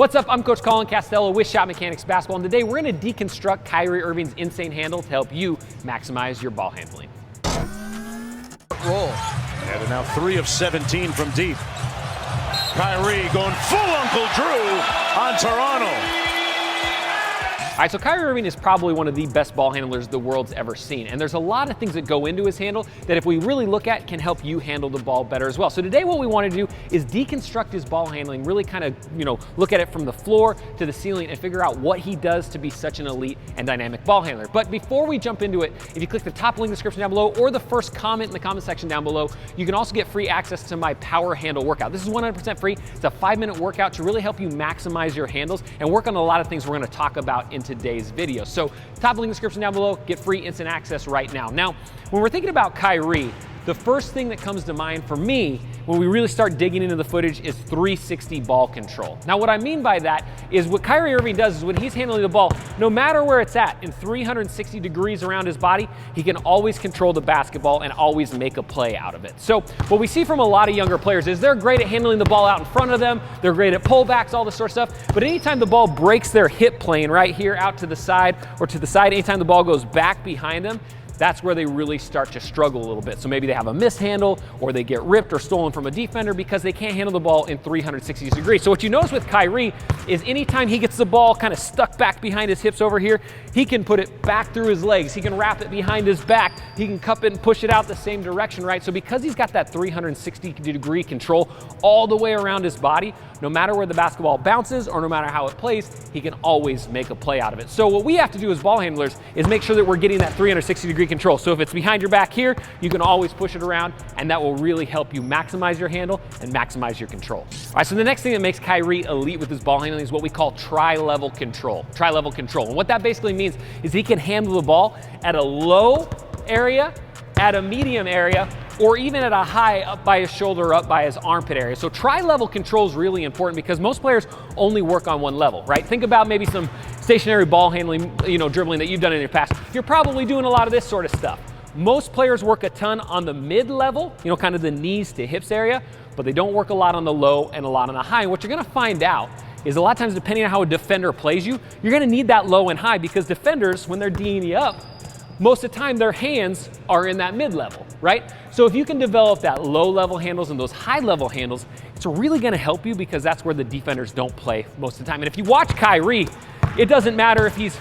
What's up? I'm Coach Colin Castello with Shotmechanics Basketball, and today we're going to deconstruct Kyrie Irving's insane handle to help you maximize your ball handling. Roll. And now 3 of 17 from deep. Kyrie going full Uncle Drew on Toronto. All right, so Kyrie Irving is probably one of the best ball handlers the world's ever seen. And there's a lot of things that go into his handle that if we really look at can help you handle the ball better as well. So today what we want to do is deconstruct his ball handling, really kind of, look at it from the floor to the ceiling and figure out what he does to be such an elite and dynamic ball handler. But before we jump into it, if you click the top link in the description down below or the first comment in the comment section down below, you can also get free access to my power handle workout. This is 100% free. It's a 5-minute workout to really help you maximize your handles and work on a lot of things we're going to talk about in today's video. So top link in the description down below, get free instant access right now. Now, when we're thinking about Kyrie, the first thing that comes to mind for me when we really start digging into the footage is 360 ball control. Now, what I mean by that is what Kyrie Irving does is when he's handling the ball, no matter where it's at, in 360 degrees around his body, he can always control the basketball and always make a play out of it. So what we see from a lot of younger players is they're great at handling the ball out in front of them, they're great at pullbacks, all this sort of stuff, but anytime the ball breaks their hip plane right here out to the side or to the side, anytime the ball goes back behind them, that's where they really start to struggle a little bit. So maybe they have a mishandle or they get ripped or stolen from a defender because they can't handle the ball in 360 degrees. So what you notice with Kyrie is anytime he gets the ball kind of stuck back behind his hips over here, he can put it back through his legs. He can wrap it behind his back. He can cup it and push it out the same direction, right? So because he's got that 360 degree control all the way around his body, no matter where the basketball bounces or no matter how it plays, he can always make a play out of it. So what we have to do as ball handlers is make sure that we're getting that 360 degree control. So if it's behind your back here, you can always push it around, and that will really help you maximize your handle and maximize your control. All right, so the next thing that makes Kyrie elite with his ball handling is what we call tri-level control. Tri-level control. And what that basically means is he can handle the ball at a low area, at a medium area, or even at a high up by his shoulder, up by his armpit area. So tri-level control is really important because most players only work on one level, right? Think about maybe some stationary ball handling, dribbling that you've done in your past. You're probably doing a lot of this sort of stuff. Most players work a ton on the mid-level, kind of the knees to hips area, but they don't work a lot on the low and a lot on the high. And what you're gonna find out is a lot of times, depending on how a defender plays you, you're gonna need that low and high because defenders, when they're D'ing you up, most of the time their hands are in that mid-level, right? So if you can develop that low-level handles and those high-level handles, it's really gonna help you because that's where the defenders don't play most of the time. And if you watch Kyrie, it doesn't matter if he's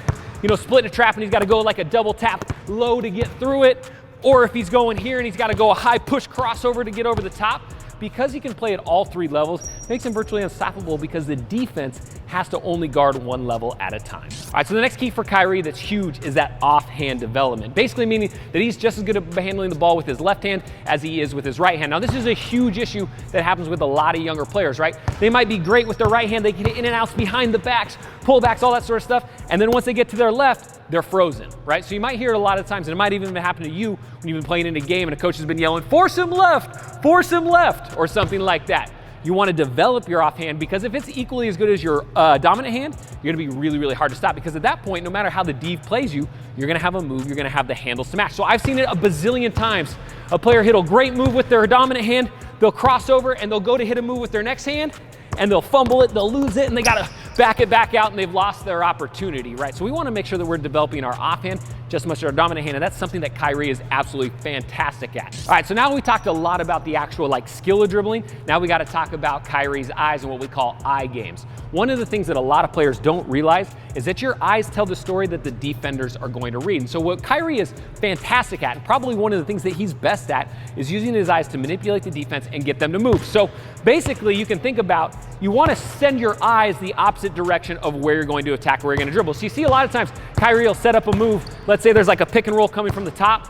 splitting a trap and he's gotta go like a double tap low to get through it, or if he's going here and he's gotta go a high push crossover to get over the top. Because he can play at all 3 levels, it makes him virtually unstoppable because the defense has to only guard one level at a time. All right, so the next key for Kyrie that's huge is that offhand development. Basically meaning that he's just as good at handling the ball with his left hand as he is with his right hand. Now this is a huge issue that happens with a lot of younger players, right? They might be great with their right hand, they can hit in and outs behind the backs, pullbacks, all that sort of stuff, and then once they get to their left, they're frozen, right? So you might hear it a lot of times, and it might even happen to you when you've been playing in a game and a coach has been yelling, force him left, or something like that. You want to develop your offhand because if it's equally as good as your dominant hand, you're going to be really, really hard to stop because at that point, no matter how the div plays you, you're going to have a move, you're going to have the handles to match. So I've seen it a bazillion times. A player hit a great move with their dominant hand, they'll cross over and they'll go to hit a move with their next hand, and they'll fumble it, they'll lose it, and they gotta back it back out, and they've lost their opportunity, right? So we wanna make sure that we're developing our offhand just as much as our dominant hand, and that's something that Kyrie is absolutely fantastic at. All right, so now we talked a lot about the actual skill of dribbling. Now we gotta talk about Kyrie's eyes and what we call eye games. One of the things that a lot of players don't realize is that your eyes tell the story that the defenders are going to read. And so what Kyrie is fantastic at, and probably one of the things that he's best at, is using his eyes to manipulate the defense and get them to move. So basically you can think about, you want to send your eyes the opposite direction of where you're going to attack, where you're going to dribble. So you see a lot of times Kyrie will set up a move. Let's say there's like a pick and roll coming from the top.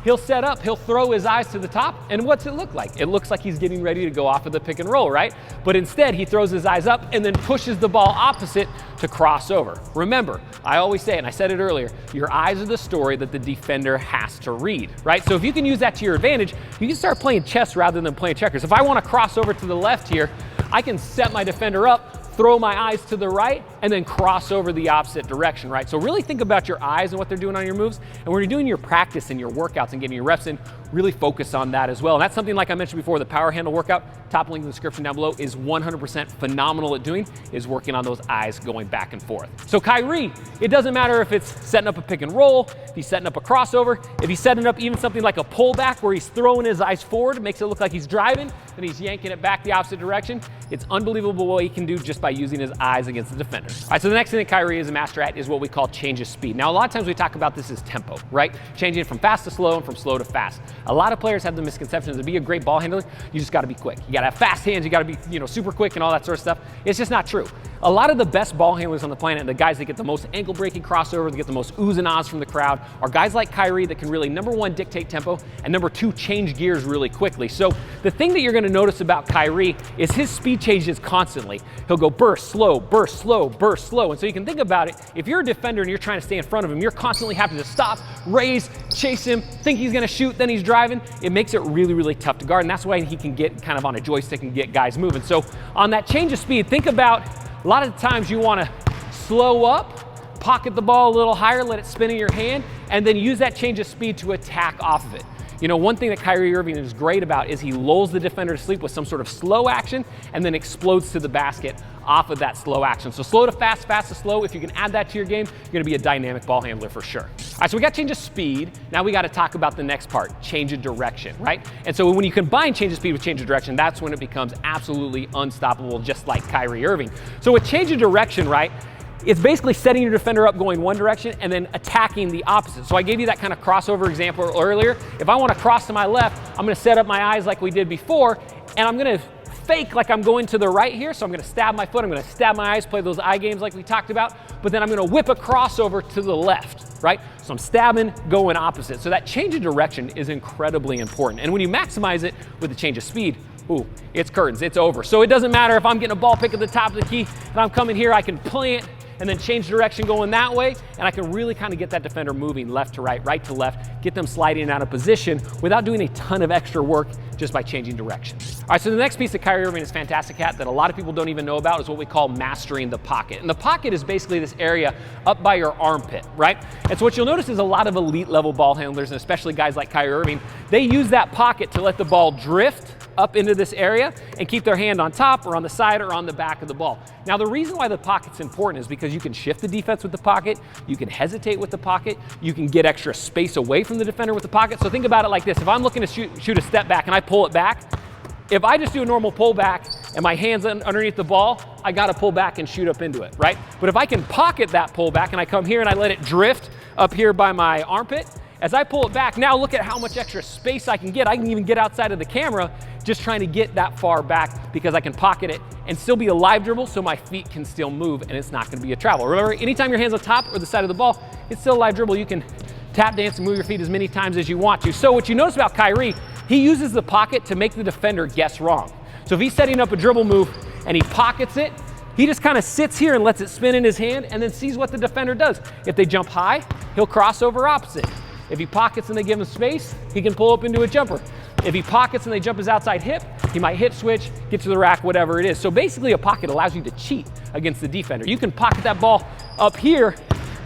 He'll set up, he'll throw his eyes to the top, and what's it look like? It looks like he's getting ready to go off of the pick and roll, right? But instead, he throws his eyes up and then pushes the ball opposite to cross over. Remember, I always say, and I said it earlier, your eyes are the story that the defender has to read, right? So if you can use that to your advantage, you can start playing chess rather than playing checkers. If I want to cross over to the left here, I can set my defender up, throw my eyes to the right, and then cross over the opposite direction, right? So really think about your eyes and what they're doing on your moves. And when you're doing your practice and your workouts and getting your reps in, really focus on that as well. And that's something, like I mentioned before, the power handle workout, top link in the description down below, is 100% phenomenal at doing, is working on those eyes going back and forth. So Kyrie, it doesn't matter if it's setting up a pick and roll, if he's setting up a crossover, if he's setting up even something like a pullback where he's throwing his eyes forward, makes it look like he's driving, then he's yanking it back the opposite direction. It's unbelievable what he can do just by using his eyes against the defender. All right, so the next thing that Kyrie is a master at is what we call change of speed. Now, a lot of times we talk about this as tempo, right? Changing it from fast to slow and from slow to fast. A lot of players have the misconception to be a great ball handler, you just gotta be quick. You gotta have fast hands, you gotta be, super quick and all that sort of stuff. It's just not true. A lot of the best ball handlers on the planet, and the guys that get the most ankle-breaking crossovers, that get the most oohs and ahs from the crowd, are guys like Kyrie that can really, number one, dictate tempo, and number two, change gears really quickly. So the thing that you're gonna notice about Kyrie is his speed changes constantly. He'll go burst, slow, burst, slow, burst, slow. And so you can think about it, if you're a defender and you're trying to stay in front of him, you're constantly having to stop, raise, chase him, think he's gonna shoot, then he's driving. It makes it really, really tough to guard, and that's why he can get kind of on a joystick and get guys moving. So on that change of speed, think about a lot of the times you wanna slow up, pocket the ball a little higher, let it spin in your hand, and then use that change of speed to attack off of it. One thing that Kyrie Irving is great about is he lulls the defender to sleep with some sort of slow action and then explodes to the basket off of that slow action. So slow to fast, fast to slow, if you can add that to your game, you're gonna be a dynamic ball handler for sure. All right, so we got change of speed. Now we gotta talk about the next part, change of direction, right? And so when you combine change of speed with change of direction, that's when it becomes absolutely unstoppable, just like Kyrie Irving. So with change of direction, right, it's basically setting your defender up going one direction and then attacking the opposite. So I gave you that kind of crossover example earlier. If I want to cross to my left, I'm going to set up my eyes like we did before, and I'm going to fake like I'm going to the right here. So I'm going to stab my foot, I'm going to stab my eyes, play those eye games like we talked about, but then I'm going to whip a crossover to the left, right? So I'm stabbing, going opposite. So that change of direction is incredibly important. And when you maximize it with the change of speed, ooh, it's curtains, it's over. So it doesn't matter if I'm getting a ball pick at the top of the key and I'm coming here, I can plant and then change direction going that way, and I can really kind of get that defender moving left to right, right to left, get them sliding out of position without doing a ton of extra work just by changing direction. All right, so the next piece that Kyrie Irving is fantastic at that a lot of people don't even know about is what we call mastering the pocket. And the pocket is basically this area up by your armpit, right? And so what you'll notice is a lot of elite level ball handlers, and especially guys like Kyrie Irving, they use that pocket to let the ball drift up into this area and keep their hand on top or on the side or on the back of the ball. Now, the reason why the pocket's important is because you can shift the defense with the pocket, you can hesitate with the pocket, you can get extra space away from the defender with the pocket. So think about it like this. If I'm looking to shoot a step back and I pull it back, if I just do a normal pullback and my hand's underneath the ball, I gotta pull back and shoot up into it, right? But if I can pocket that pullback and I come here and I let it drift up here by my armpit, as I pull it back, now look at how much extra space I can get. I can even get outside of the camera just trying to get that far back because I can pocket it and still be a live dribble so my feet can still move and it's not gonna be a travel. Remember, anytime your hand's on top or the side of the ball, it's still a live dribble. You can tap dance and move your feet as many times as you want to. So what you notice about Kyrie, he uses the pocket to make the defender guess wrong. So if he's setting up a dribble move and he pockets it, he just kind of sits here and lets it spin in his hand and then sees what the defender does. If they jump high, he'll cross over opposite. If he pockets and they give him space, he can pull up into a jumper. If he pockets and they jump his outside hip, he might hip switch, get to the rack, whatever it is. So basically a pocket allows you to cheat against the defender. You can pocket that ball up here,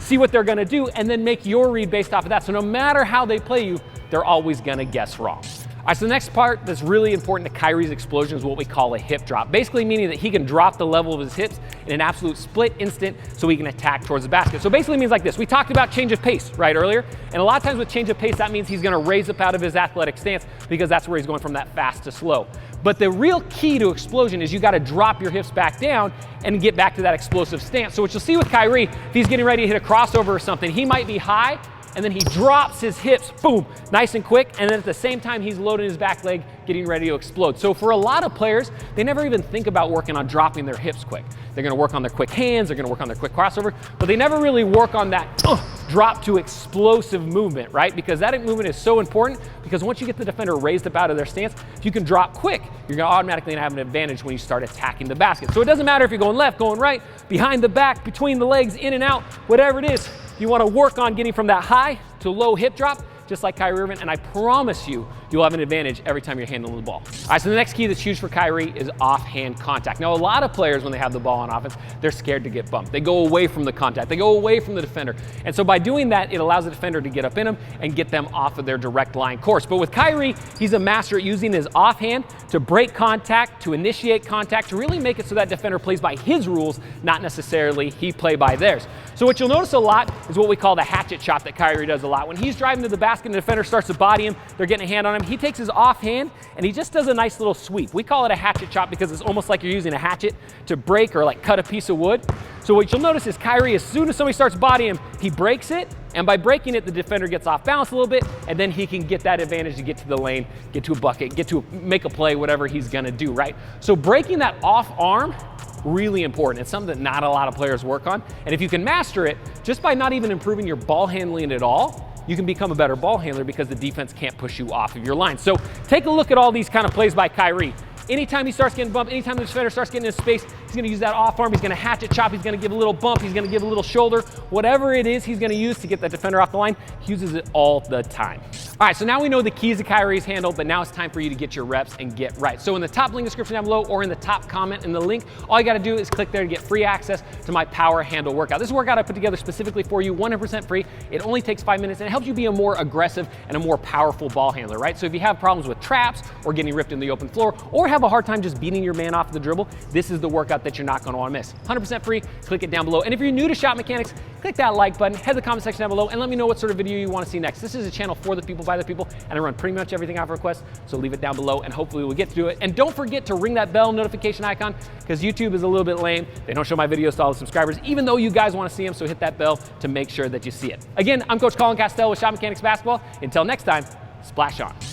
see what they're gonna do, and then make your read based off of that. So no matter how they play you, they're always gonna guess wrong. All right, so the next part that's really important to Kyrie's explosion is what we call a hip drop. Basically meaning that he can drop the level of his hips in an absolute split instant so he can attack towards the basket. So basically means like this. We talked about change of pace, right, earlier? And a lot of times with change of pace, that means he's gonna raise up out of his athletic stance because that's where he's going from that fast to slow. But the real key to explosion is you gotta drop your hips back down and get back to that explosive stance. So what you'll see with Kyrie, if he's getting ready to hit a crossover or something, he might be high, and then he drops his hips, boom, nice and quick, and then at the same time he's loading his back leg, getting ready to explode. So for a lot of players, they never even think about working on dropping their hips quick. They're gonna work on their quick hands, they're gonna work on their quick crossover, but they never really work on that drop to explosive movement, right? Because that movement is so important, because once you get the defender raised up out of their stance, if you can drop quick, you're gonna automatically have an advantage when you start attacking the basket. So it doesn't matter if you're going left, going right, behind the back, between the legs, in and out, whatever it is, you wanna work on getting from that high to low hip drop, just like Kyrie Irving, and I promise you, you'll have an advantage every time you're handling the ball. All right, so the next key that's huge for Kyrie is offhand contact. Now, a lot of players, when they have the ball on offense, they're scared to get bumped. They go away from the contact. They go away from the defender. And so by doing that, it allows the defender to get up in them and get them off of their direct line course. But with Kyrie, he's a master at using his offhand to break contact, to initiate contact, to really make it so that defender plays by his rules, not necessarily he play by theirs. So what you'll notice a lot is what we call the hatchet chop that Kyrie does a lot. When he's driving to the basket and the defender starts to body him, they're getting a hand on him, he takes his offhand and he just does a nice little sweep. We call it a hatchet chop because it's almost like you're using a hatchet to break or like cut a piece of wood. So what you'll notice is Kyrie, as soon as somebody starts bodying him, he breaks it, and by breaking it, the defender gets off balance a little bit, and then he can get that advantage to get to the lane, get to a bucket, make a play, whatever he's gonna do, right? So breaking that off arm, really important. It's something that not a lot of players work on. And if you can master it, just by not even improving your ball handling at all, you can become a better ball handler because the defense can't push you off of your line. So take a look at all these kind of plays by Kyrie. Anytime he starts getting bumped, anytime the defender starts getting in space, he's gonna use that off arm, he's gonna hatchet chop, he's gonna give a little bump, he's gonna give a little shoulder, whatever it is he's gonna use to get that defender off the line, he uses it all the time. All right, so now we know the keys to Kyrie's handle, but now it's time for you to get your reps and get right. So in the top link description down below or in the top comment in the link, all you gotta do is click there to get free access to my power handle workout. This is a workout I put together specifically for you, 100% free. It only takes 5 minutes and it helps you be a more aggressive and a more powerful ball handler, right? So if you have problems with traps or getting ripped in the open floor or have a hard time just beating your man off the dribble, this is the workout that you're not gonna wanna miss. 100% free, click it down below. And if you're new to Shotmechanics, click that like button, head to the comment section down below and let me know what sort of video you wanna see next. This is a channel for the people, by the people, and I run pretty much everything I've requested, so leave it down below and hopefully we'll get to do it. And don't forget to ring that bell notification icon because YouTube is a little bit lame. They don't show my videos to all the subscribers, even though you guys wanna see them, so hit that bell to make sure that you see it. Again, I'm Coach Colin Castell with Shotmechanics Basketball. Until next time, splash on.